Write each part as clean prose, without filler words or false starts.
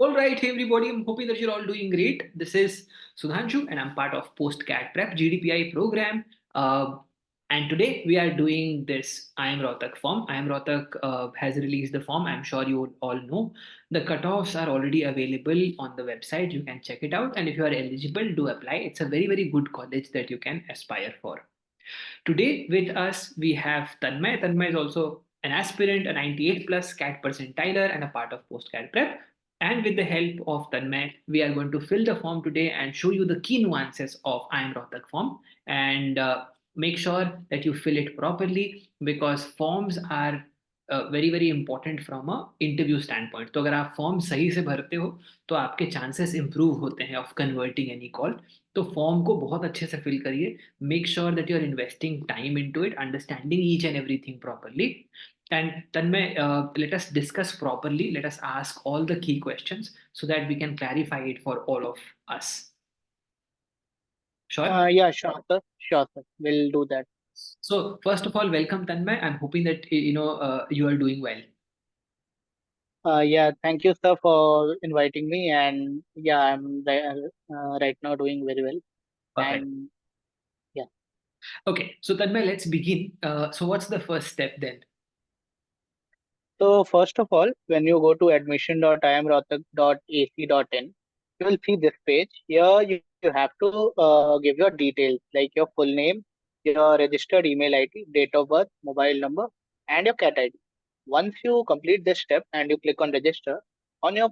All right, hey everybody, I'm hoping that you're all doing great. This is Sudhanshu, and I'm part of Post CAT Prep GDPI program. And today we are doing this IIM Rohtak form. IIM Rohtak has released the form. I'm sure you all know. The cutoffs are already available on the website. You can check it out. And if you are eligible, do apply. It's a very, very good college that you can aspire for. Today with us, we have Tanmay. Tanmay is also an aspirant, a 98 plus CAT percentiler, and a part of Post CAT Prep. And with the help of Tanmay, we are going to fill the form today and show you the key nuances of IIM Rohtak form and make sure that you fill it properly because forms are very very important from a interview standpoint. तो अगर आप form सही से भरते हो तो आपके chances improve होते हैं ऑफ कन्वर्टिंग एनी कॉल. तो फॉर्म को बहुत अच्छे से फिल करिए. Make sure that you're investing time into it, understanding each and everything properly. And Tanmay, let us discuss properly. Let us ask all the key questions so that we can clarify it for all of us. Sure. Yeah, sure, sir. Sure, sir. We'll do that. So first of all, welcome Tanmay. I'm hoping that you are doing well. Yeah, thank you, sir, for inviting me. And yeah, right now doing very well. Perfect. And yeah, Okay. So Tanmay, let's begin. So what's the first step then? so first of all, when you go to admission.iimrohtak.ac.in, you will see this page. Here, you have to give your details like your full name, your registered email ID, date of birth, mobile number, and your CAT ID. Once you complete this step and you click on register, on your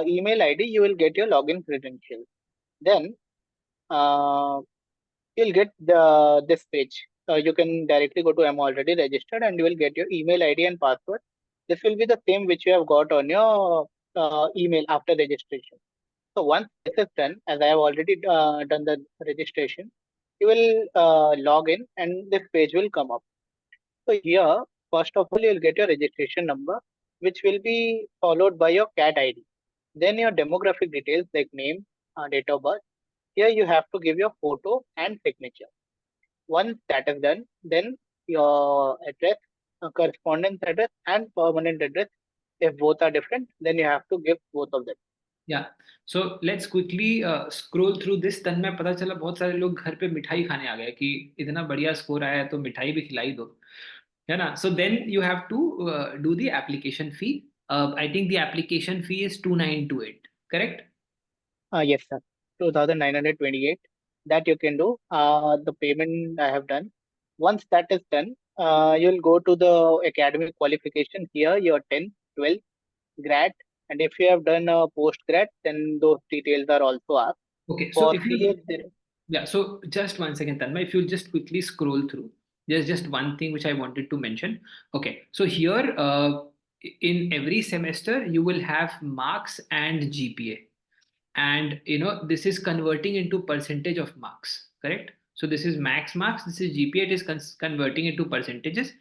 email ID, you will get your login credentials. Then uh, you'll get this page. You can directly go to I'm already registered and you will get your email ID and password. This will be the same which you have got on your email after registration. So once this is done, as I have already done the registration, you will log in and this page will come up. So here, first of all, you'll get your registration number, which will be followed by your CAT ID. Then your demographic details like name, date of birth. Here you have to give your photo and signature. Once that is done, then your address, correspondence address and permanent address. If both are different, then you have to give both of them. Yeah. So let's quickly scroll through this. तन्मय पता चला बहुत सारे लोग घर पे मिठाई खाने आ गए कि इतना बढ़िया स्कोर आया है तो मिठाई भी खिलाई दो. है ना? So then you have to do the application fee. I think the application fee is 2928. Correct? Yes, sir. 2,928. That you can do. The payment I have done. Once that is done, you'll go to the academic qualification here, your 10th, 12th, grad. And if you have done a post grad, then those details are also asked. Okay. So For if you CA, Yeah, so just one second, Tanmay. If you'll just quickly scroll through, there's just one thing which I wanted to mention. Okay, so here in every semester you will have marks and GPA, and this is converting into percentage of marks, correct? So this is max marks, this is GPA. It is converting into percentages.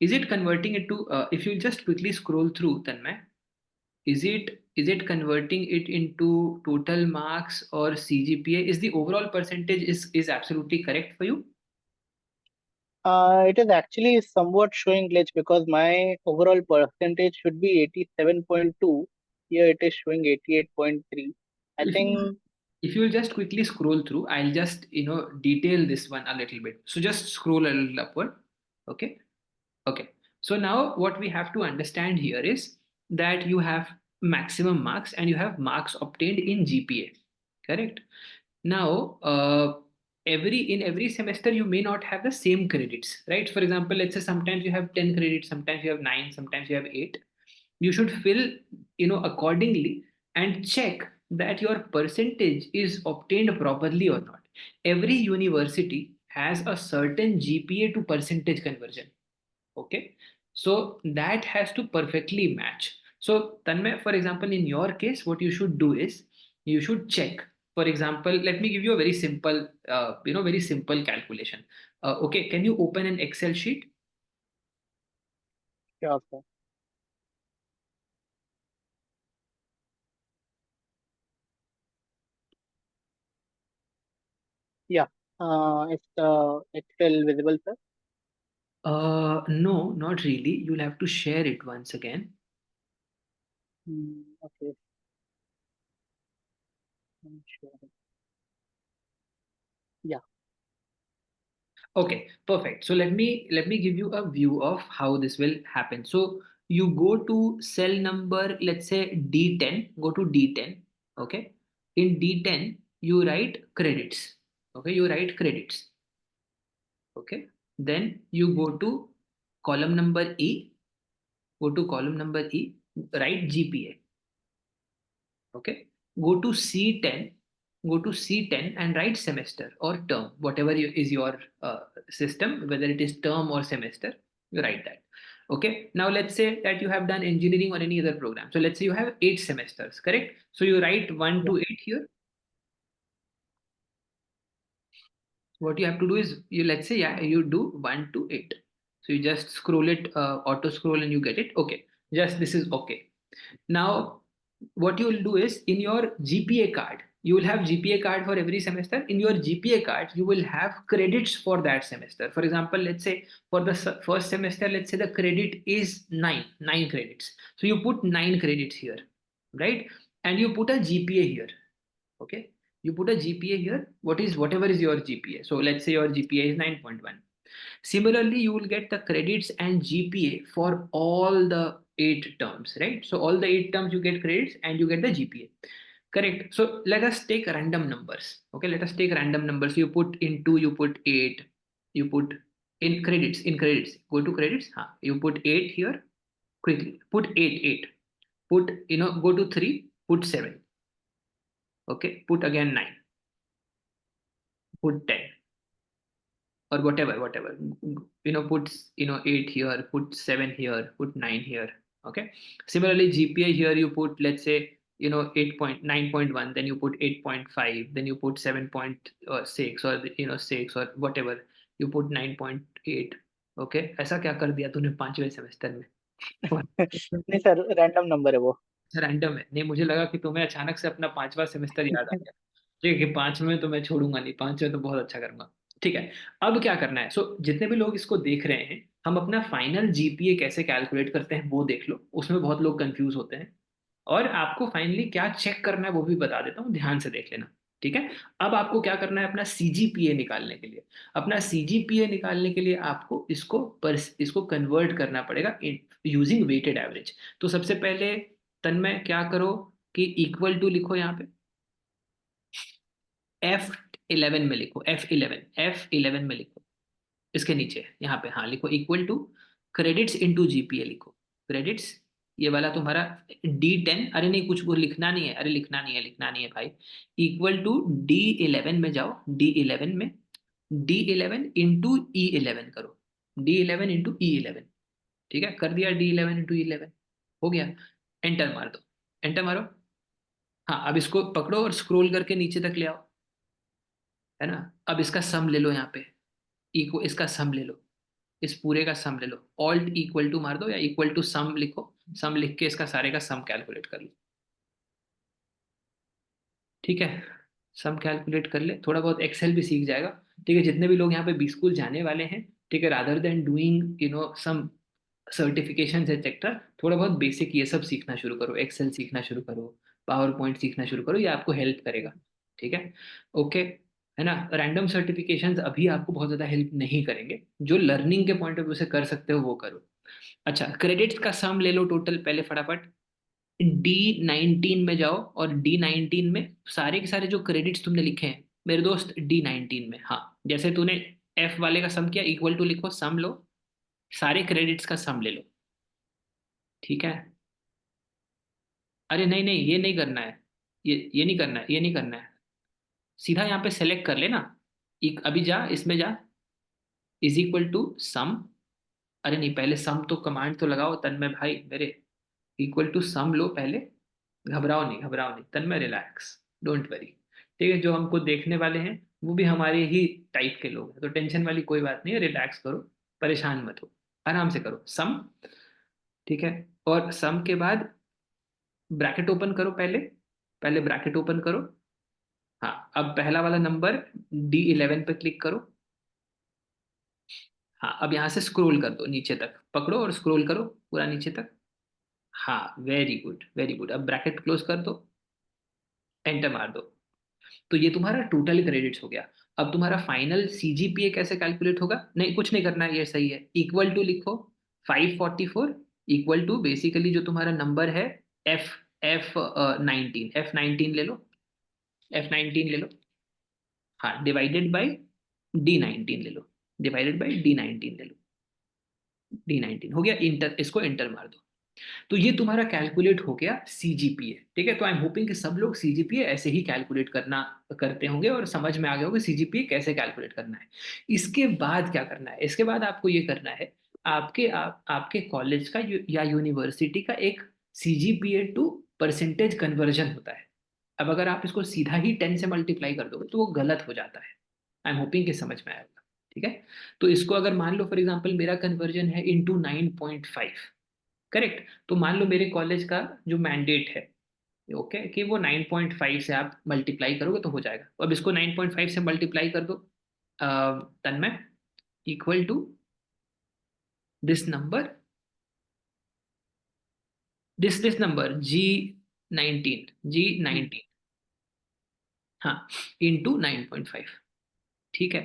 Is it converting into? If you just quickly scroll through, Tanmay, is it converting it into total marks or CGPA? Is the overall percentage is absolutely correct for you? it is actually somewhat showing glitch because my overall percentage should be 87.2. Here it is showing 88.3. I If you think, if you'll just quickly scroll through, I'll just detail this one a little bit. So just scroll a little upward. Okay. Okay. So now what we have to understand here is that you have maximum marks and you have marks obtained in GPA. Correct. Now, every semester you may not have the same credits, right? For example, let's say sometimes you have 10 credits, sometimes you have 9, sometimes you have 8. You should fill, accordingly and check that your percentage is obtained properly or not. Every university has a certain GPA to percentage conversion. Okay, so that has to perfectly match. So Tanmay, for example, in your case, what you should do is you should check. For example, let me give you a very simple, very simple calculation. Okay, can you open an Excel sheet? sure, sir. Yeah. Is Excel visible, sir? No, not really. You'll have to share it once again. Okay. Yeah. Okay, perfect. So let me give you a view of how this will happen. So you go to cell number, let's say D10, go to D10. Okay. In D10, you write credits. Okay, you write credits. Okay. Then you go to column number E, go to column number E, write GPA. Okay. Go to C10, go to C10 and write semester or term, whatever is your system, whether it is term or semester, you write that. Okay. Now let's say that you have done engineering or any other program. So let's say you have 8 semesters, correct? So you write 1 Yeah. to 8 here. What you have to do is you, let's say, yeah, you do 1 to 8. So you just scroll it, auto scroll, and you get it. Okay. Just this is okay. Now, what you will do is in your GPA card, you will have GPA card for every semester. In your GPA card, you will have credits for that semester. For example, let's say for the first semester, let's say the credit is 9 credits. So you put 9 credits here, right? And you put a GPA here. Okay. You put a GPA here. Whatever is your GPA. So let's say your GPA is 9.1. Similarly, you will get the credits and GPA for all the 8 terms, right? So all the 8 terms you get credits and you get the GPA. Correct. So let us take random numbers. Okay, let us take random numbers. You put in two, you put 8, you put in credits. Go to credits. Huh. You put 8 here quickly. Put 8. Put, go to 3, put 7. Okay, put again 9, put 10. Or whatever, put 8 here, put 7 here, put 9 here. Okay, similarly GPA here you put, let's say, 8.9.1, then you put 8.5, then you put 7.6, or 6, or whatever, you put 9.8. Okay, ऐसा क्या कर दिया तूने 5वें semester में? नहीं sir, random number है वो। रैंडम है? नहीं, मुझे लगा कि तुम्हें अचानक से अपना 5वां सेमेस्टर याद आ गया। ठीक है कि 5वें में तो मैं छोड़ूंगा नहीं, 5वें तो बहुत अच्छा करूंगा। ठीक है। अब क्या करना है? जितने भी लोग इसको देख रहे हैं, हम अपना फाइनल जीपीए कैसे कैलकुलेट करते हैं वो देख लो, उसमें बहुत लोग कंफ्यूज होते हैं। और आपको फाइनली क्या चेक करना है वो भी बता देता हूँ, ध्यान से देख लेना। ठीक है। अब आपको क्या करना है अपना सीजीपीए निकालने के लिए? अपना सीजीपीए निकालने के लिए आपको इसको कन्वर्ट करना पड़ेगा यूजिंग वेटेड एवरेज। तो सबसे पहले तन्मय क्या करो कि इक्वल टू लिखो यहाँ पे, F11 में लिखो, F11 में लिखो, इसके नीचे यहाँ पे, हाँ लिखो equal to credits into GPA लिखो। क्रेडिट्स ये वाला तुम्हारा D10, अरे नहीं कुछ वो लिखना नहीं है, अरे लिखना नहीं है भाई। इक्वल टू D11 में जाओ, D11 में D11 इंटू E11 करो, D11 इंटू E11। ठीक है, कर दिया D11 इंटू E11, हो गया। एंटर मार दो, एंटर मारो। हाँ, अब इसको पकड़ो और स्क्रॉल करके नीचे तक ले आओ, है ना? अब इसका सम ले लो यहाँ पे, इसका सम ले लो, इस पूरे का सम ले लो। ऑल्ट इक्वल टू मार दो या इक्वल टू सम लिखो, सम लिख के इसका सारे का सम कैलकुलेट कर लो। ठीक है, सम कैलकुलेट कर ले, थोड़ा बहुत एक्सेल भी सीख जाएगा। ठीक है, जितने भी लोग यहाँ पे बी स्कूल जाने वाले हैं, ठीक है, rather than doing some certification etcetera, थोड़ा बहुत बेसिक ये सब सीखना शुरू करो, एक्सेल सीखना शुरू करो, पावर पॉइंट सीखना शुरू करो, ये आपको हेल्प करेगा। ठीक है, ओके, है ना? रैंडम सर्टिफिकेशंस अभी आपको बहुत ज़्यादा हेल्प नहीं करेंगे, जो लर्निंग के पॉइंट ऑफ व्यू से कर सकते हो वो करो। अच्छा, क्रेडिट्स का सम ले लो टोटल पहले फटाफट। D19 में जाओ और D19 में सारे के सारे जो क्रेडिट्स तुमने लिखे हैं मेरे दोस्त, D19 में, हाँ, जैसे तूने F वाले का सम किया, इक्वल टू लिखो, सम लो, सारे क्रेडिट्स का सम ले लो। ठीक है। अरे नहीं नहीं, ये नहीं करना है, ये नहीं करना है, ये नहीं करना है, सीधा यहाँ पे सेलेक्ट कर लेना। अभी जा, इसमें जा, इज इक्वल टू सम। अरे नहीं, पहले सम तो कमांड तो लगाओ तन्मय भाई मेरे। इक्वल टू सम लो पहले, घबराओ नहीं तन्मय, रिलैक्स, डोंट वरी। ठीक है, जो हमको देखने वाले हैं वो भी हमारे ही टाइप के लोग हैं, तो टेंशन वाली कोई बात नहीं है, रिलैक्स करो, परेशान मत हो, आराम से करो सम। ठीक है, और सम के बाद ब्रैकेट ओपन करो, पहले पहले ब्रैकेट ओपन करो। हाँ, अब पहला वाला नंबर D11 पे क्लिक करो। हाँ, अब यहाँ से स्क्रॉल कर दो नीचे तक, पकड़ो और स्क्रॉल करो पूरा नीचे तक। हाँ, वेरी गुड वेरी गुड, अब ब्रैकेट क्लोज कर दो, एंटर मार दो। तो ये तुम्हारा टोटल क्रेडिट्स हो गया। अब तुम्हारा फाइनल सीजीपीए कैसे कैलकुलेट होगा, नहीं कुछ नहीं करना है, ये सही है, इक्वल टू लिखो 544, इक्वल टू बेसिकली जो तुम्हारा नंबर है एफ एफ नाइनटीन ले लो, F19 ले लो, हाँ डिवाइडेड बाई D19 ले लो, डिवाइडेड बाई D19 ले लो, D19 हो गया, इंटर इसको इंटर मार दो। तो ये तुम्हारा कैलकुलेट हो गया सीजीपीए, ठीक है। तो आई एम होपिंग कि सब लोग सीजीपीए ऐसे ही कैलकुलेट करना करते होंगे और समझ में आ गया होगा सीजीपीए कैसे कैलकुलेट करना है। इसके बाद क्या करना है, इसके बाद आपको ये करना है, आपके कॉलेज का या यूनिवर्सिटी का एक सीजीपीए टू परसेंटेज कन्वर्जन होता है। अब अगर आप इसको सीधा ही 10 से मल्टीप्लाई कर दोगे तो वो गलत हो जाता है। आई एम होपिंग कि समझ में आएगा, ठीक है। तो इसको अगर मान लो फॉर एग्जांपल मेरा कन्वर्जन है इंटू 9.5, करेक्ट। तो मान लो मेरे कॉलेज का जो मैंडेट है, ओके, कि वो 9.5 से आप मल्टीप्लाई करोगे तो हो जाएगा। तो अब इसको 9.5 से मल्टीप्लाई कर दो Tanmay, equal to this number, this number जी नाइनटीन, हाँ, इंटू 9.5, ठीक है।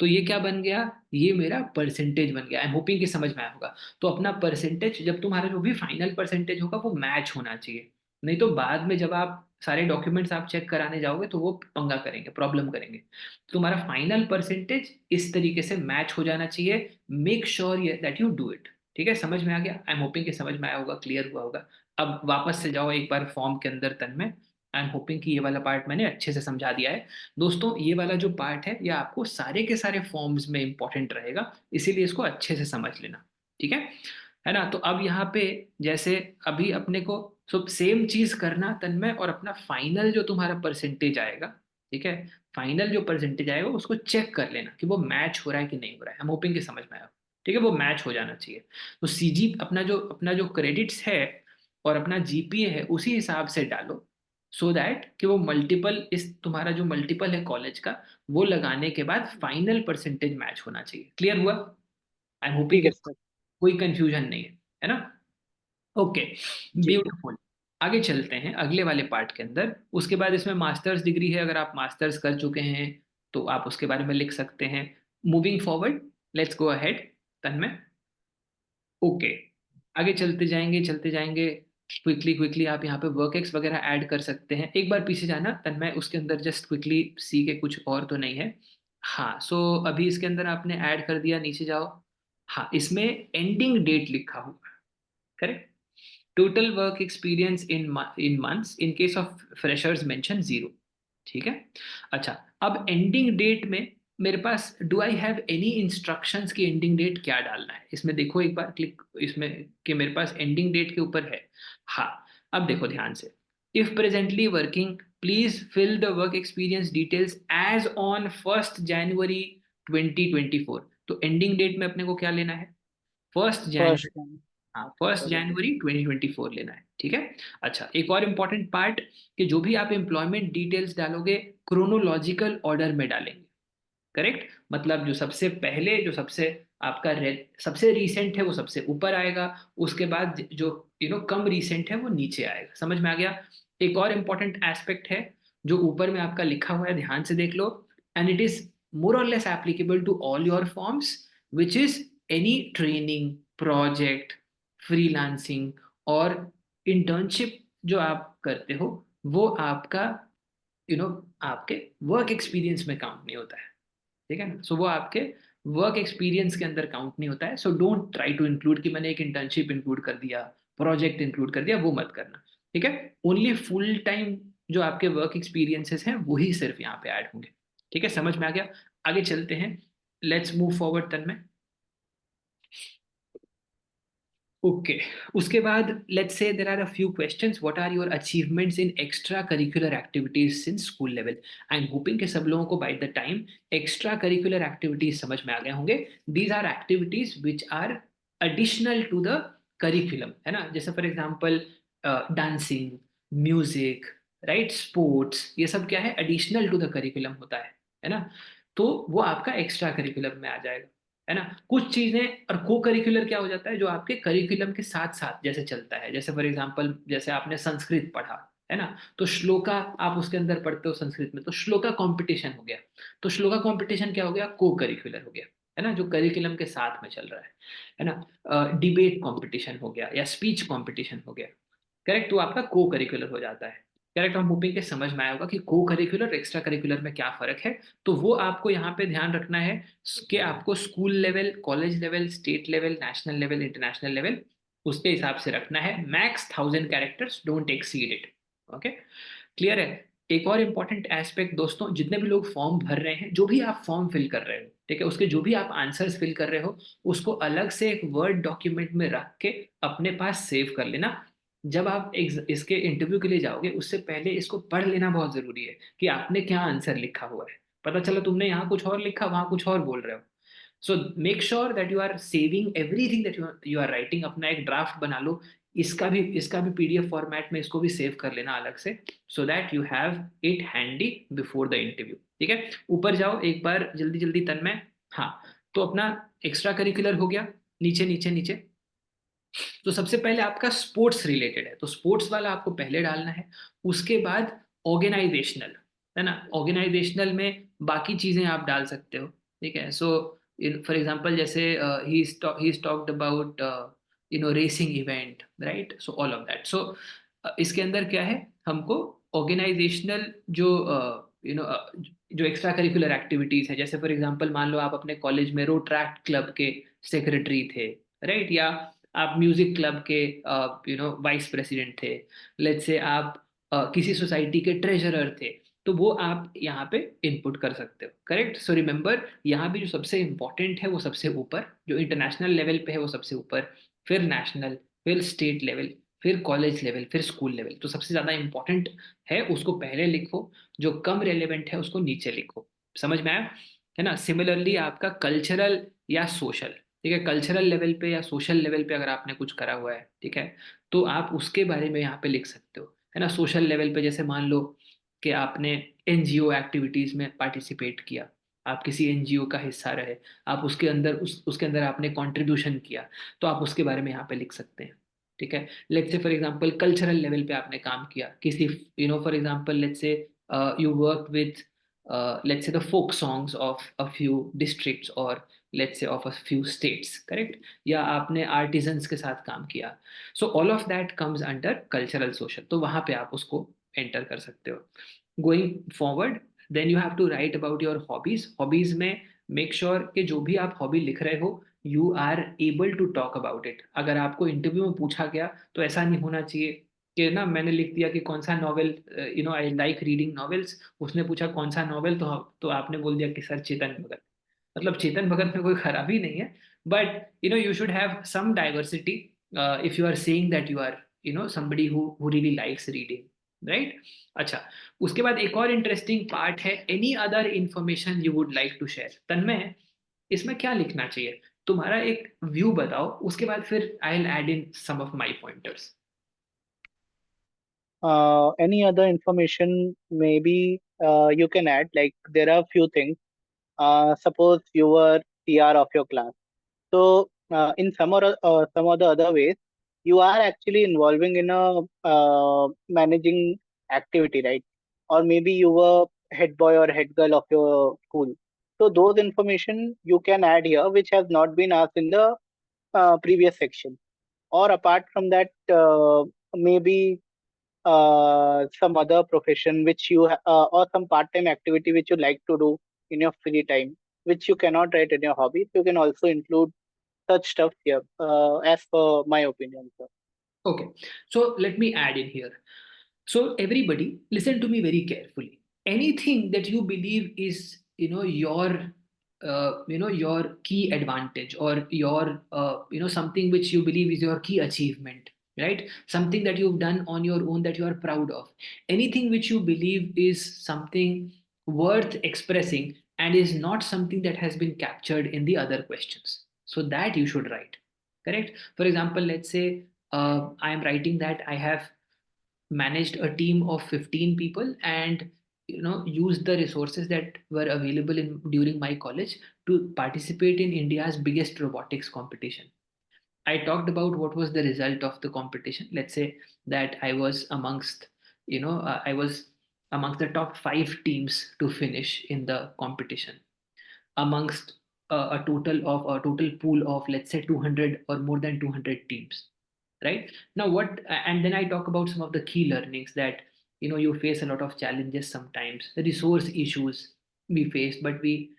तो ये क्या बन गया, ये मेरा परसेंटेज बन गया। आई एम होपिंग कि समझ में आया होगा। तो अपना परसेंटेज, जब तुम्हारा जो भी फाइनल परसेंटेज होगा वो मैच होना चाहिए, नहीं तो बाद में जब आप सारे डॉक्यूमेंट्स आप चेक कराने जाओगे तो वो पंगा करेंगे, प्रॉब्लम करेंगे। तो तुम्हारा फाइनल परसेंटेज इस तरीके से मैच हो जाना चाहिए। Make sure that you do it, ठीक है। समझ में आ गया, आई एम होपिंग कि समझ में आया होगा, क्लियर हुआ होगा। अब वापस से जाओ एक बार फॉर्म के अंदर तन में। आई एम होपिंग कि ये वाला पार्ट मैंने अच्छे से समझा दिया है। दोस्तों ये वाला जो पार्ट है ये आपको सारे के सारे फॉर्म्स में इंपॉर्टेंट रहेगा, इसीलिए इसको अच्छे से समझ लेना, ठीक है ना। तो अब यहाँ पे जैसे अभी अपने को सब सेम चीज करना तन्मय, और अपना फाइनल जो तुम्हारा परसेंटेज आएगा, ठीक है, फाइनल जो परसेंटेज आएगा उसको चेक कर लेना कि वो मैच हो रहा है कि नहीं हो रहा है। हम होपिंग कि समझ में आया, ठीक है, वो मैच हो जाना चाहिए। तो सीजी अपना जो क्रेडिट्स है और अपना जीपीए है उसी हिसाब से डालो, सो दैट कि वो मल्टीपल, इस तुम्हारा जो मल्टीपल है कॉलेज का, वो लगाने के बाद फाइनल परसेंटेज मैच होना चाहिए। क्लियर हुआ? आई एम होपिंग ठीक कि है सर। कोई कंफ्यूजन नहीं है ना। ओके, जी सर। ब्यूटीफुल। आगे चलते हैं अगले वाले पार्ट के अंदर। उसके बाद इसमें मास्टर्स डिग्री है, अगर आप मास्टर्स कर चुके हैं तो आप उसके बारे में लिख सकते हैं। Moving forward, let's go ahead Tanmay. Okay, आगे चलते जाएंगे क्विकली क्विकली। आप यहाँ पे वर्क एक्स वगैरह ऐड कर सकते हैं। एक बार पीछे जाना तन्मय, उसके अंदर जस्ट क्विकली सी के कुछ और तो नहीं है। हाँ, सो अभी इसके अंदर आपने ऐड कर दिया, नीचे जाओ। हाँ, इसमें एंडिंग डेट लिखा हुआ, correct. Total work experience in months, in case of freshers mention 0, ठीक है। अच्छा, अब एंडिंग डेट में मेरे पास do I have any instructions की एंडिंग डेट क्या डालना है, इसमें देखो एक बार क्लिक इसमें, कि मेरे पास एंडिंग डेट के ऊपर है। हाँ, अब देखो ध्यान से, if presently working please fill the work experience details as on 1 January 2024। तो एंडिंग डेट में अपने को क्या लेना है, 1 जनवरी। First time. हाँ, 1 जनवरी 2024 लेना है, ठीक है। अच्छा, एक और इम्पॉर्टेंट पार्ट, कि जो भी आप एम्प्लॉयमेंट डिटेल्स डालोगे क्रोनोलॉजिकल ऑर्डर में डालेंगे, करेक्ट। मतलब जो सबसे पहले, जो सबसे आपका सबसे रीसेंट है वो सबसे ऊपर आएगा, उसके बाद जो कम रीसेंट है वो नीचे आएगा। समझ में आ गया। एक और इम्पॉर्टेंट एस्पेक्ट है जो ऊपर में आपका लिखा हुआ है, ध्यान से देख लो, and it is more or less applicable to all your forms, which is any training, project, freelancing or internship जो आप करते हो, वो आपका आपके वर्क एक्सपीरियंस में काउंट नहीं होता है, ठीक है ना। सो वो आपके वर्क एक्सपीरियंस के अंदर काउंट नहीं होता है। So don't try to include कि मैंने एक इंटर्नशिप इंक्लूड कर दिया, प्रोजेक्ट इंक्लूड कर दिया, वो मत करना, ठीक है। ओनली फुल टाइम जो आपके वर्क एक्सपीरियंसेस हैं वही सिर्फ यहाँ पे ऐड होंगे, ठीक है। समझ में आ गया। आगे चलते हैं, let's move forward Tanmay. Okay, उसके बाद let's say there are a few questions, what are your achievements in extra curricular activities since school level. I am hoping कि सब लोगों को by the time extra curricular activities समझ में आ गए होंगे। These are activities which are additional to the curriculum, है ना। जैसे for example dancing, music, right, sports, ये सब क्या है, एडिशनल टू द करिकुलम होता है ना। तो वो आपका एक्स्ट्रा करिकुलम में आ जाएगा, है ना। कुछ चीजें, और को करिकुलर क्या हो जाता है, जो आपके करिकुलम के साथ साथ जैसे चलता है, जैसे फॉर एग्जांपल जैसे आपने संस्कृत पढ़ा, है ना। तो श्लोका आप उसके अंदर पढ़ते हो संस्कृत में, तो श्लोका कंपटीशन हो गया। तो श्लोका कंपटीशन क्या हो गया, को करिकुलर हो गया, है ना, जो करिकुलम के साथ में चल रहा है ना। डिबेट कंपटीशन हो गया या स्पीच कंपटीशन हो गया, करेक्ट, तो आपका को करिकुलर हो जाता है। करेक्ट, हम होपिंग के समझ में आया होगा कि को करिकुलर एक्स्ट्रा करिकुलर में क्या फर्क है। तो वो आपको यहाँ पे ध्यान रखना है कि आपको school level, college level, state level, national level, international level, उसके हिसाब से रखना है। Max 1000 characters, don't exceed it. Okay, clear है। एक और इंपॉर्टेंट एस्पेक्ट दोस्तों, जितने भी लोग फॉर्म भर रहे हैं, जो भी आप फॉर्म फिल कर रहे हो, ठीक है, उसके जो भी आप आंसर्स फिल कर रहे हो, उसको अलग से एक वर्ड डॉक्यूमेंट में रख के अपने पास सेव कर लेना। जब आप इसके इंटरव्यू के लिए जाओगे, उससे पहले इसको पढ़ लेना बहुत जरूरी है कि आपने क्या आंसर लिखा हुआ है। पता चला तुमने यहाँ कुछ और लिखा, वहां कुछ और बोल रहे हो। So make sure that you are saving everything that you are writing. अपना एक ड्राफ्ट बना लो, इसका भी पीडीएफ फॉर्मेट में इसको भी सेव कर लेना अलग से, सो that you have it handy before the interview. ठीक है, ऊपर जाओ एक बार जल्दी जल्दी तन्मय। हाँ, तो अपना एक्स्ट्रा करिकुलर हो गया, नीचे नीचे नीचे। तो सबसे पहले आपका स्पोर्ट्स रिलेटेड है, तो स्पोर्ट्स वाला आपको पहले डालना है। उसके बाद ऑर्गेनाइजेशनल, है ना, ऑर्गेनाइजेशनल में बाकी चीजें आप डाल सकते हो। ठीक है, सो फॉर एग्जांपल जैसे he is talked about racing event, right, so all of that. So इसके अंदर क्या है, हमको ऑर्गेनाइजेशनल जो यू नो जो एक्स्ट्रा करिकुलर एक्टिविटीज है, जैसे फॉर एग्जांपल मान लो आप अपने कॉलेज में रोट्रैक्ट क्लब के सेक्रेटरी थे, राइट, या आप म्यूजिक क्लब के वाइस प्रेसिडेंट थे, लेट्स से आप किसी सोसाइटी के ट्रेजरर थे, तो वो आप यहाँ पे इनपुट कर सकते हो। करेक्ट, सो रिमेंबर यहाँ भी जो सबसे इंपॉर्टेंट है वो सबसे ऊपर, जो इंटरनेशनल लेवल पे है वो सबसे ऊपर, फिर नेशनल, फिर स्टेट लेवल, फिर कॉलेज लेवल, फिर स्कूल लेवल। तो सबसे ज्यादा इंपॉर्टेंट है उसको पहले लिखो, जो कम रेलेवेंट है उसको नीचे लिखो। समझ में आया, है ना। सिमिलरली आपका कल्चरल या सोशल, ठीक है, कल्चरल लेवल पे या सोशल लेवल पे अगर आपने कुछ करा हुआ है, ठीक है, तो आप उसके बारे में यहाँ पे लिख सकते हो, है ना। सोशल लेवल पे जैसे मान लो कि आपने एनजीओ एक्टिविटीज में पार्टिसिपेट किया, आप किसी एनजीओ का हिस्सा रहे, आप उसके अंदर उसके अंदर आपने कंट्रीब्यूशन किया, तो आप उसके बारे में यहाँ पे लिख सकते हैं। ठीक है, let's say for example cultural level पे आपने काम किया किसी, for example let's say you work with let's say the folk songs of a few districts or let's say of a few states, correct, या आपने artisans के साथ काम किया, so all of that comes under cultural social, तो वहां पे आप उसको enter कर सकते हो। Going forward, then you have to write about your hobbies। hobbies में make sure कि जो भी आप hobby लिख रहे हो, you are able to talk about it। अगर आपको इंटरव्यू में पूछा गया तो ऐसा नहीं होना चाहिए कि ना मैंने लिख दिया कि कौन सा novel, I like reading novels, उसने पूछा कौन सा नॉवेल, तो आपने बोल दिया कि सर चेतन भगत। मतलब चेतन भगत में कोई खराबी नहीं है, but you should have some diversity if you are saying that you are somebody who really likes reading, right. अच्छा, उसके बाद एक और इंटरेस्टिंग पार्ट है, any other information you would like to share. Tanmay, इसमें क्या लिखना चाहिए, तुम्हारा एक व्यू बताओ, उसके बाद फिर I will add in some of my pointers. Any other information maybe you can add, like there are few things. Suppose you were TR of your class. So, in some or the other ways, you are actually involving in a managing activity, right? Or maybe you were head boy or head girl of your school. So those information you can add here, which has not been asked in the previous section. Or apart from that, maybe some other profession which or some part-time activity which you like to do in your free time, which you cannot write in your hobby. You can also include such stuff here, as per my opinion, sir. Okay, so let me add in here. So everybody, listen to me very carefully. Anything that you believe is, your key advantage, or your, something which you believe is your key achievement, right? Something that you've done on your own that you are proud of. Anything which you believe is something worth expressing and is not something that has been captured in the other questions. So that you should write. Correct? For example, let's say I am writing that I have managed a team of 15 people and used the resources that were available during my college to participate in India's biggest robotics competition. I talked about what was the result of the competition. Let's say that I was amongst I was amongst the top 5 teams to finish in the competition amongst a total pool of, let's say, 200 or more than 200 teams, right? Now what, and then I talk about some of the key learnings that, you face a lot of challenges sometimes, the resource issues we faced, but we,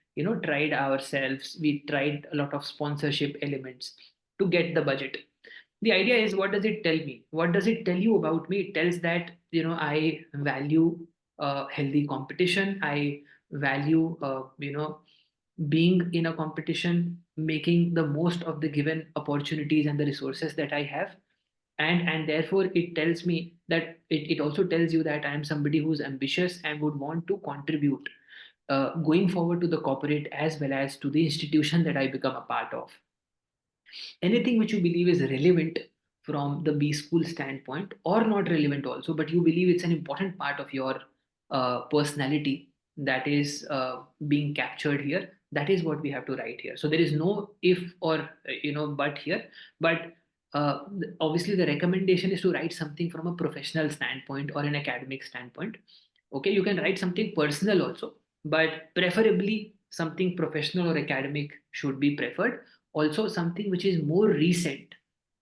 tried ourselves, we tried a lot of sponsorship elements to get the budget. The idea is, what does it tell me? What does it tell you about me? It tells that, I value healthy competition. I value, being in a competition, making the most of the given opportunities and the resources that I have. And therefore it tells me that, it also tells you that I am somebody who's ambitious and would want to contribute going forward to the corporate as well as to the institution that I become a part of. Anything which you believe is relevant from the B school standpoint, or not relevant also, but you believe it's an important part of your personality that is being captured here, that is what we have to write here. So there is no if or but here. But obviously the recommendation is to write something from a professional standpoint or an academic standpoint. Okay, you can write something personal also, but preferably something professional or academic should be preferred. Also, something which is more recent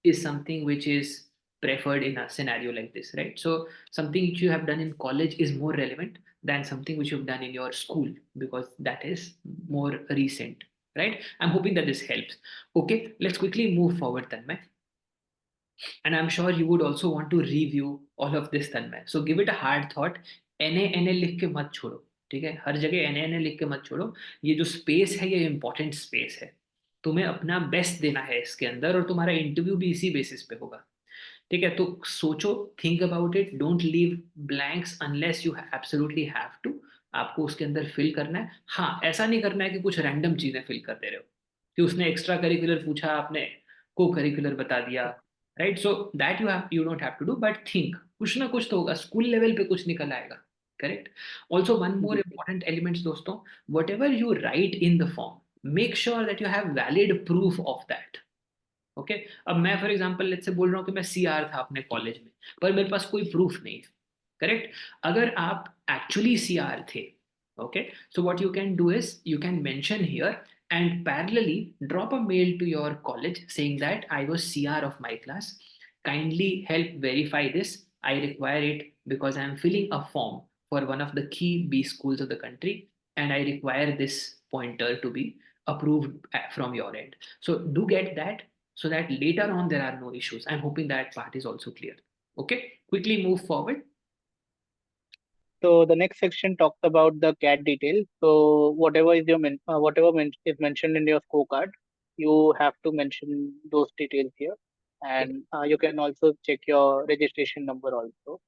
is something which is preferred in a scenario like this, right? So something which you have done in college is more relevant than something which you've done in your school, because that is more recent, right? I'm hoping that this helps. Okay, let's quickly move forward, Tanmay. And I'm sure you would also want to review all of this, Tanmay. So give it a hard thought. NA लिख के मत छोड़ो, ठीक है? हर जगह NA लिख के मत छोड़ो. ये जो स्पेस है, ये इंपॉर्टेंट स्पेस है. तुम्हें अपना बेस्ट देना है इसके अंदर, और तुम्हारा इंटरव्यू भी इसी बेसिस पे होगा. ठीक है? तो सोचो, think about it, don't leave blanks unless you absolutely have to. आपको उसके अंदर फिल करना है. हाँ, ऐसा नहीं करना है कि कुछ रैंडम चीजें फिल कर दे रहे हो, कि उसने एक्स्ट्रा करिकुलर पूछा, आपने को करिकुलर बता दिया, right? So that you don't have to do, but think, कुछ ना कुछ तो होगा, स्कूल लेवल पे कुछ निकल आएगा. Correct? Also one more important elements दोस्तों, whatever you write in the form, make sure that you have valid proof of that. Okay, अब मैं फॉर एग्जांपल लेट्स से बोल रहा हूँ कि मैं सीआर था अपने कॉलेज में, पर मेरे पास कोई प्रूफ नहीं है. करेक्ट? अगर आप एक्चुअली सीआर थे, okay, so what you can do is, you can mention here and parallelly drop a mail to your college saying that I was CR of my class. Kindly help verify this. I require it because I am filling a form for one of the key B schools of the country, and I require this pointer to be approved from your end. So do get that, so that later on there are no issues. I'm hoping that part is also clear. Okay, quickly move forward. So the next section talks about the CAT details. So whatever is is mentioned in your scorecard, you have to mention those details here, Yeah, and you can also check your registration number also.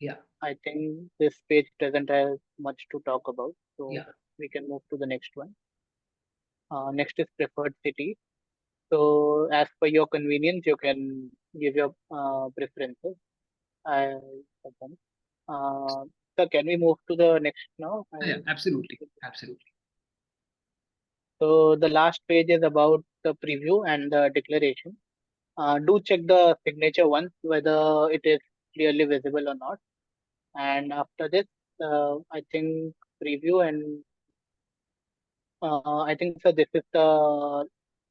yeah, I think this page doesn't have much to talk about, so yeah, we can move to the next one. Next is preferred city. So as per your convenience, you can give your preferences. I uh, so can we move to the next now? yeah, absolutely, absolutely. So the last page is about the preview and the declaration. Do check the signature once whether it is clearly visible or not. And after this, I think preview and I think so. This is the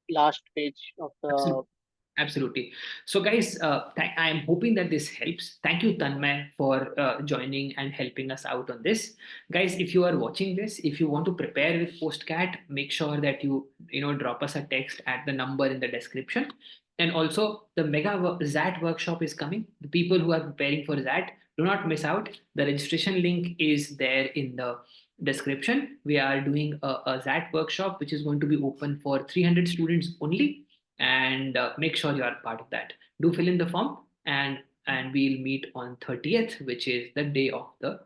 last page of the. Absolutely. Absolutely. So, guys, I'm hoping that this helps. Thank you, Tanmay, for joining and helping us out on this. Guys, if you are watching this, if you want to prepare with PostCat, make sure that you drop us a text at the number in the description. And also, the ZAT workshop is coming. The people who are preparing for ZAT, do not miss out. The registration link is there in the description. We are doing a ZAT workshop, which is going to be open for 300 students only, and make sure you are part of that. Do fill in the form, and we'll meet on 30th, which is the day of the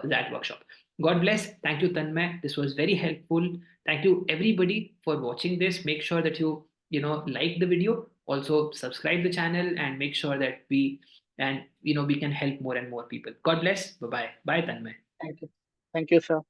that workshop. God bless. Thank you, Tanmay. This was very helpful. Thank you everybody for watching this. Make sure that you like the video. Also subscribe the channel and make sure that we can help more and more people. God bless. Bye bye. Bye, Tanmay. Thank you. Thank you, sir.